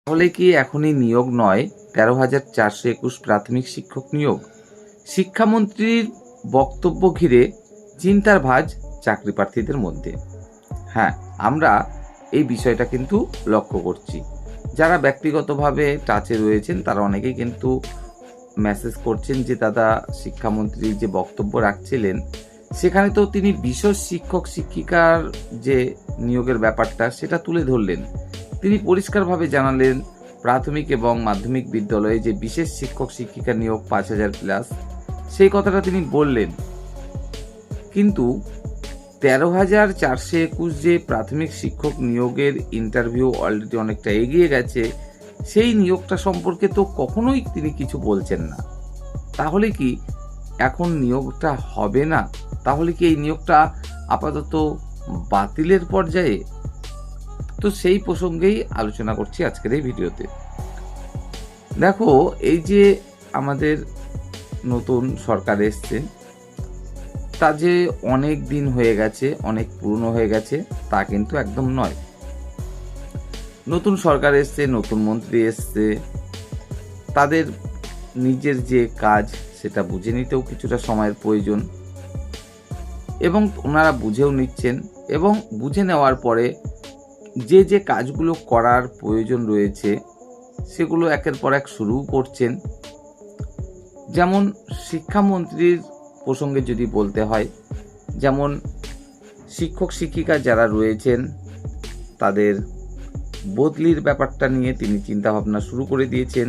তাহলে কি এখনই নিয়োগ নয় ১৩,৪২১ প্রাথমিক শিক্ষক নিয়োগ? শিক্ষামন্ত্রীর বক্তব্য ঘিরে চিন্তার ভাঁজ চাকরি প্রার্থীদের মধ্যে। হ্যাঁ, আমরা এই বিষয়টা কিন্তু লক্ষ্য করছি। যারা ব্যক্তিগতভাবে টাচে রয়েছেন তারা অনেকেই কিন্তু মেসেজ করছেন যে দাদা, শিক্ষামন্ত্রী যে বক্তব্য রাখছিলেন সেখানে তো তিনি বিশেষ শিক্ষক শিক্ষিকার যে নিয়োগের ব্যাপারটা সেটা তুলে ধরলেন। তিনি পরিষ্কারভাবে জানালেন প্রাথমিক এবং মাধ্যমিক বিদ্যালয়ে যে বিশেষ শিক্ষক শিক্ষিকা নিয়োগ ৫,০০০ প্লাস, সেই কথাটা তিনি বললেন। কিন্তু ১৩,৪২১ যে প্রাথমিক শিক্ষক নিয়োগের ইন্টারভিউ অলরেডি অনেকটা এগিয়ে গেছে, সেই নিয়োগটা সম্পর্কে তো কখনোই তিনি কিছু বলছেন না। তাহলে কি এখন নিয়োগটা হবে না? তাহলে কি এই নিয়োগটা আপাতত বাতিলের পর্যায়ে? তো সেই প্রসঙ্গেই আলোচনা করছি আজকের এই ভিডিওতে। দেখো, এই যে আমাদের নতুন সরকার এসছে, তা যে অনেক দিন হয়ে গেছে, অনেক পুরনো হয়ে গেছে তা কিন্তু একদম নয়। নতুন সরকার এসছে, নতুন মন্ত্রী এসছে, তাদের নিজের যে কাজ সেটা বুঝে নিতেও কিছুটা সময়ের প্রয়োজন, এবং ওনারা বুঝেও নিচ্ছেন, এবং বুঝে নেওয়ার পরে যে যে কাজগুলো করার প্রয়োজন রয়েছে সেগুলো একের পর এক শুরু করছেন। যেমন শিক্ষামন্ত্রীর প্রসঙ্গে যদি বলতে হয়, যেমন শিক্ষক শিক্ষিকা যারা রয়েছেন তাদের বদলির ব্যাপারটা নিয়ে তিনি চিন্তাভাবনা শুরু করে দিয়েছেন।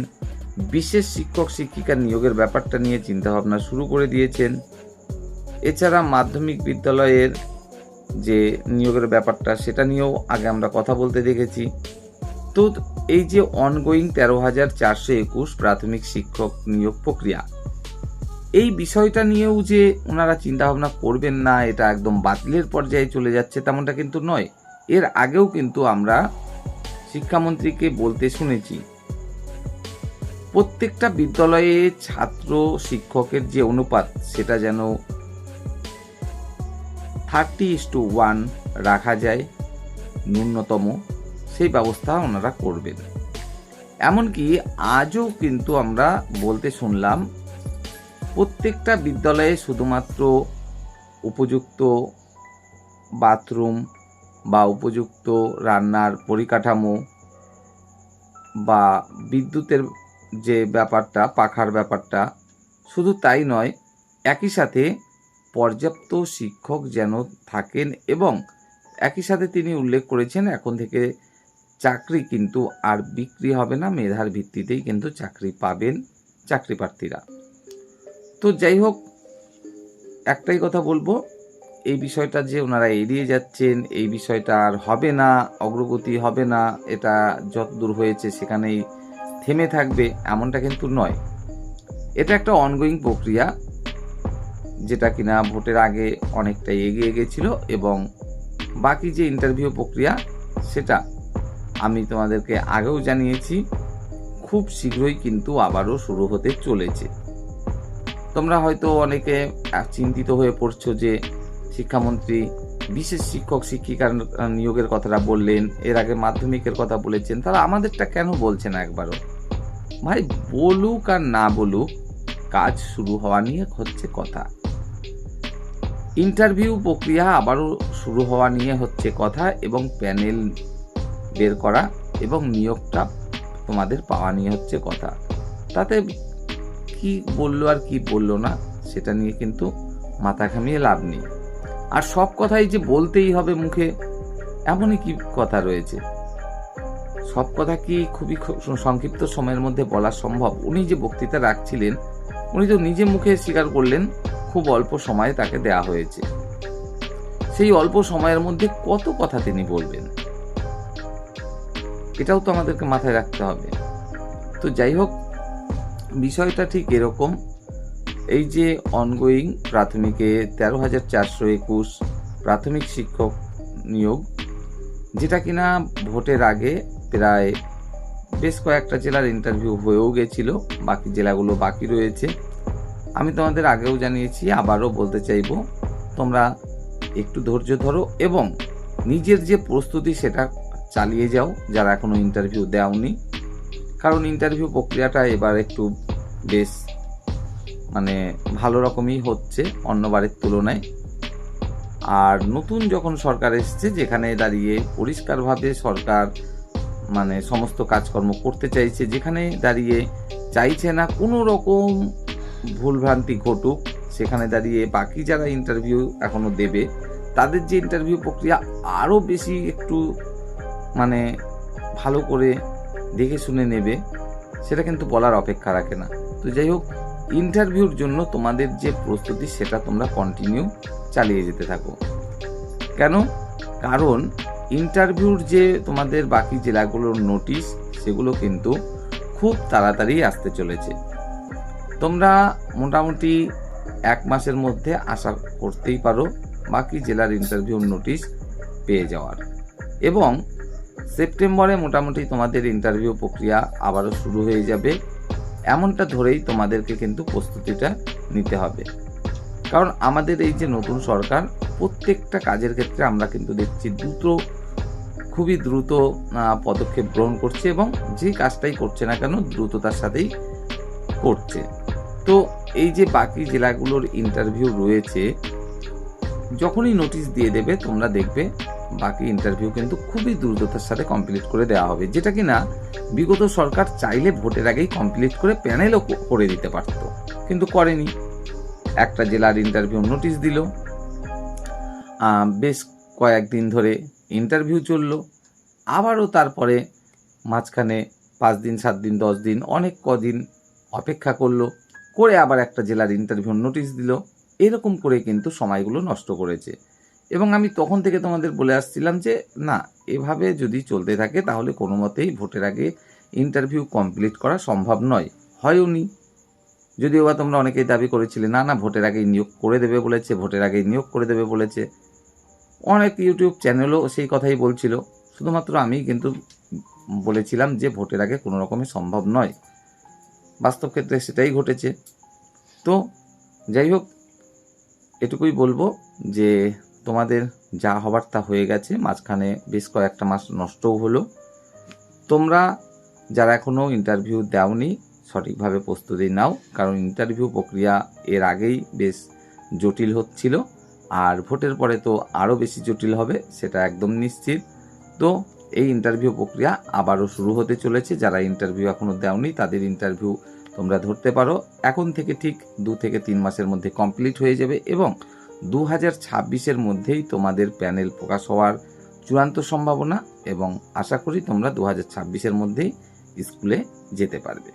বিশেষ শিক্ষক শিক্ষিকা নিয়োগের ব্যাপারটা নিয়ে চিন্তাভাবনা শুরু করে দিয়েছেন। এছাড়া মাধ্যমিক বিদ্যালয়ের যে নিয়োগের ব্যাপারটা সেটা নিয়েও আগে আমরা কথা বলতে দেখেছি। তো এই যে অনগোয়িং ১৩,৪২১ প্রাথমিক শিক্ষক নিয়োগ প্রক্রিয়া, এই বিষয়টা নিয়েও যে ওনারা চিন্তাভাবনা করবেন না, এটা একদম বাতিলের পর্যায়ে চলে যাচ্ছে তেমনটা কিন্তু নয়। এর আগেও কিন্তু আমরা শিক্ষামন্ত্রীকে বলতে শুনেছি প্রত্যেকটা বিদ্যালয়ে ছাত্র শিক্ষকের যে অনুপাত সেটা যেন 30:1 রাখা যায় ন্যূনতম, সেই ব্যবস্থা ওনারা করবেন। এমনকি আজও কিন্তু আমরা বলতে শুনলাম প্রত্যেকটা বিদ্যালয়ে শুধুমাত্র উপযুক্ত বাথরুম বা উপযুক্ত রান্নার পরিকাঠামো বা বিদ্যুতের যে ব্যাপারটা, পাখার ব্যাপারটা, শুধু তাই নয়, একই সাথে পর্যাপ্ত শিক্ষক যেন থাকেন, এবং একই সাথে তিনি উল্লেখ করেছেন এখন থেকে চাকরি কিন্তু আর বিক্রি হবে না, মেধার ভিত্তিতেই কিন্তু চাকরি পাবেন চাকরি প্রার্থীরা। তো যাই হোক, একটাই কথা বলবো, এই বিষয়টা যে ওনারা এড়িয়ে যাচ্ছেন, এই বিষয়টা আর হবে না, অগ্রগতি হবে না, এটা যতদূর হয়েছে সেখানেই থেমে থাকবে, এমনটা কিন্তু নয়। এটা একটা অনগোয়িং প্রক্রিয়া, যেটা কিনা ভোটের আগে অনেকটাই এগিয়ে গেছিল, এবং বাকি যে ইন্টারভিউ প্রক্রিয়া সেটা আমি তোমাদেরকে আগেও জানিয়েছি, খুব শীঘ্রই কিন্তু আবারও শুরু হতে চলেছে। তোমরা হয়তো অনেকে চিন্তিত হয়ে পড়ছো যে শিক্ষামন্ত্রী বিশেষ শিক্ষক শিক্ষিকার নিয়োগের কথাটা বললেন, এর আগে মাধ্যমিকের কথা বলেছেন, তারা আমাদেরটা কেন বলছেন না একবারও? ভাই, বলুক আর না বলুক, কাজ শুরু হওয়া নিয়ে হচ্ছে কথা। ইন্টারভিউ প্রক্রিয়া আবারও শুরু হওয়া নিয়ে হচ্ছে কথা, এবং প্যানেল বের করা এবং নিয়োগটা তোমাদের পাওয়া নিয়ে হচ্ছে কথা। তাতে কি বললো আর কি বললো না সেটা নিয়ে কিন্তু মাথা ঘামিয়ে লাভ নেই। আর সব কথাই যে বলতেই হবে মুখে, এমনই কি কথা রয়েছে? সব কথা কি খুবই সংক্ষিপ্ত সময়ের মধ্যে বলা সম্ভব? উনি যে বক্তৃতা রাখছিলেন, উনি তো নিজে মুখে স্বীকার করলেন খুব অল্প সময়ে তাকে দেয়া হয়েছে। সেই অল্প সময়ের মধ্যে কত কথা তিনি বলবেন, এটাও তো আমাদেরকে মাথায় রাখতে হবে। তো যাই হোক, বিষয়টা ঠিক এরকম। এই যে অনগোয়িং প্রাথমিকে ১৩,৪২১ প্রাথমিক শিক্ষক নিয়োগ, যেটা কিনা ভোটের আগে প্রায় বেশ কয়েকটা জেলার ইন্টারভিউ হয়েও গেছিল, বাকি জেলাগুলো বাকি রয়েছে। আমি তোমাদের আগেও জানিয়েছি, আবারও বলতে চাইব, তোমরা একটু ধৈর্য ধরো এবং নিজের যে প্রস্তুতি সেটা চালিয়ে যাও, যারা এখনো ইন্টারভিউ দেওনি। কারণ ইন্টারভিউ প্রক্রিয়াটা এবার একটু বেশ মানে ভালো রকমই হচ্ছে অন্যবারের তুলনায়। আর নতুন যখন সরকার এসছে, যেখানে দাঁড়িয়ে পরিষ্কারভাবে সরকার মানে সমস্ত কাজকর্ম করতে চাইছে, যেখানে দাঁড়িয়ে চাইছে না কোনো রকম ভুলভ্রান্তি ঘটুক, সেখানে দাঁড়িয়ে বাকি যারা ইন্টারভিউ এখনো দেবে তাদের যে ইন্টারভিউ প্রক্রিয়া আরও বেশি একটু মানে ভালো করে দেখে শুনে নেবে, সেটা কিন্তু বলার অপেক্ষা রাখে না। তো যাই হোক, ইন্টারভিউর জন্য তোমাদের যে প্রস্তুতি সেটা তোমরা কন্টিনিউ চালিয়ে যেতে থাকো। কেন? কারণ ইন্টারভিউর যে তোমাদের বাকি জেলাগুলোর নোটিশ, সেগুলো কিন্তু খুব তাড়াতাড়ি আসতে চলেছে। তোমরা মোটামুটি 1 মাসের মধ্যে আশা করতেই পারো বাকি জেলার ইন্টারভিউর নোটিশ পেয়ে যাওয়ার। এবং সেপ্টেম্বরে মোটামুটি তোমাদের ইন্টারভিউ প্রক্রিয়া আবারও শুরু হয়ে যাবে, এমনটা ধরেই তোমাদেরকে কিন্তু প্রস্তুতিটা নিতে হবে। কারণ আমাদের এই যে নতুন সরকার, প্রত্যেকটা কাজের ক্ষেত্রে আমরা কিন্তু দেখছি খুবই দ্রুত পদক্ষেপ গ্রহণ করছে, এবং যে কাজটাই করছে না কেন দ্রুততার সাথেই করছে। তো এই যে বাকি জেলাগুলোর ইন্টারভিউ রয়েছে, যখনই নোটিশ দিয়ে দেবে তোমরা দেখবে বাকি ইন্টারভিউ কিন্তু খুবই দ্রুততার সাথে কমপ্লিট করে দেওয়া হবে, যেটা কিনা বিগত সরকার চাইলে ভোটের আগেই কমপ্লিট করে প্যানেলও করে দিতে পারত, কিন্তু করেনি। একটা জেলার ইন্টারভিউ নোটিশ দিল, বেশ কয়েকদিন ধরে ইন্টারভিউ চললো, আবারও তারপরে মাঝখানে 5 দিন 7 দিন 10 দিন অনেক কদিন অপেক্ষা করলো, করে আবার একটা জেলার ইন্টারভিউ নোটিশ দিল। এরকম করে কিন্তু সময়গুলো নষ্ট করেছে। এবং আমি তখন থেকে তোমাদের বলে আসছিলাম যে না, এভাবে যদি চলতে থাকে তাহলে কোনো মতেই ভোটের আগে ইন্টারভিউ কমপ্লিট করা সম্ভব নয়, হয়ওনি। যদিও বা তোমরা অনেকেই দাবি করেছিলে না না ভোটের আগেই নিয়োগ করে দেবে বলেছে, ভোটের আগেই নিয়োগ করে দেবে বলেছে। অনেক ইউটিউব চ্যানেলও সেই কথাই বলছিল, শুধুমাত্র আমি কিন্তু বলেছিলাম যে ভোটের আগে কোনো রকমই সম্ভব নয়। বাস্তব ক্ষেত্রে সেটাই ঘটেছে। তো যাই হোক, এটুকুই বলবো যে তোমাদের যা হবার তা হয়ে গেছে, মাঝখানে বেশ কয়েকটা মাস নষ্টও হলো। তোমরা যারা এখনও ইন্টারভিউ দাওনি সঠিকভাবে প্রস্তুতি নাও, কারণ ইন্টারভিউ প্রক্রিয়া এর আগেই বেশ জটিল হচ্ছিল, আর ভোটের পরে তো আরও বেশি জটিল হবে, সেটা একদম নিশ্চিত। তো এই ইন্টারভিউ প্রক্রিয়া আবারও শুরু হতে চলেছে। যারা ইন্টারভিউ এখনও দেওনি তাদের ইন্টারভিউ তোমরা ধরতে পারো এখন থেকে ঠিক 2 থেকে 3 মাসের মধ্যে কমপ্লিট হয়ে যাবে, এবং 2026-এর মধ্যেই তোমাদের প্যানেল প্রকাশ হওয়ার চূড়ান্ত সম্ভাবনা, এবং আশা করি তোমরা 2026-এর মধ্যেই স্কুলে যেতে পারবে।